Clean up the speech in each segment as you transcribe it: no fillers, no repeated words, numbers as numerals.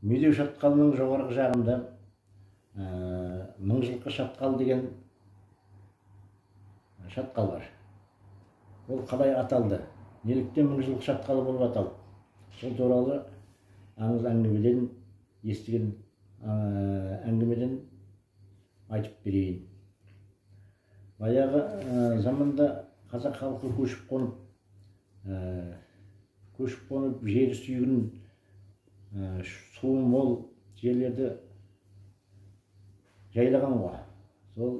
Медеу шатқалының жоғарғы жағында Мыңжылқы шатқал деген шатқал бар. Ол қалай аталды? Неліктен Мыңжылқы шатқалы болып аталды? Сол туралы аңыз әңгімеден естіген әңгімеден айтып берейін. Баяғы заманда қазақ халқы көшіп қонып жері сүйгін суы мол жерлерді жайлаған ғой. Сол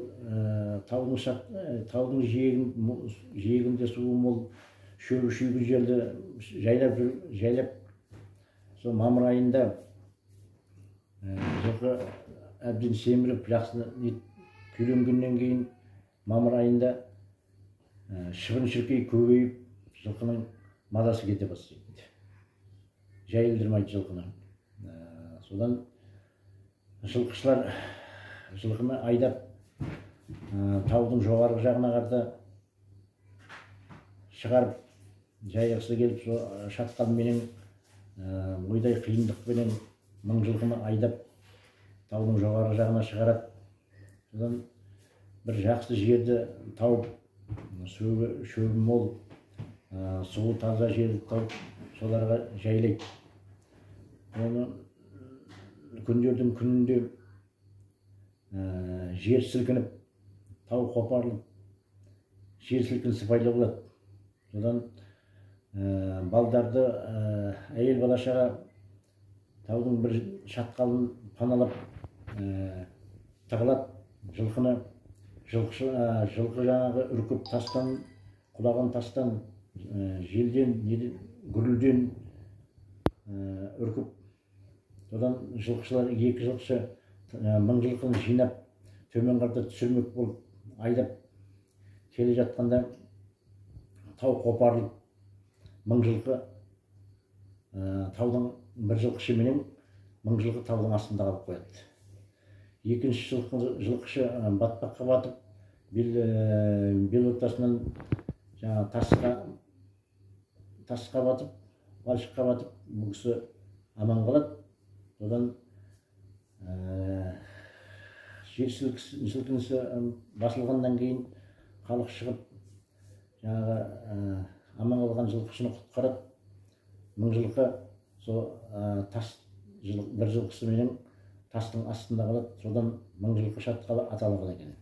таудың жиегінде суы мол шөбі шүйгін жерді жайлап сол мамыр айында жылқы әбден семіріп жақсы күйленгеннен кейін мамыр айында шыбын-шіркей көбейіп жылқының мазасы кете бастайды. Жайылдырмайды жылқыны. Содан жылқышылар жылқыны айдап таудың жоғарғы жағына қарата шығарып жайғысы келіп шатқалменен ойдай қиындықпенен мың жылқыны айдап таудың жоғарғы жағына шығарады. Содан бір жақсы жерді тауып, шөбі мол, суы таза жерді тауып, соларға жайлайды. Оны күндердің күнінде жер сілкініп, тау қопарылып, жер сілкінісі пайда болады. Содан балдарды, әйел балашаға таудың бір шатқалын паналап тығылады. Жылқы жаңағы үркіп тастан, құлаған тастан, желден, гүрілден үркіп, содан жылқышылар, екі жылқышы мың жылқыны жинап, төмен қарата түсірмек болып, айдап келе жатқанда тау қопарылып, мың жылқы таудың бір жылқышы менен мың жылқы таудың астында қалып қояды. Екінші жылқышы батпаққа батып, бел ортасынан тасқа батып, балшыққа батып, бұл кісі аман қалады. Содан жер сілкінісі басылғаннан кейін халық шығып, аман қалған жылқышыны құтқарады. Мың жылқы бір жылқысы менен тастың астында қалады. Содан мың жылқы шатқалы аталған екен.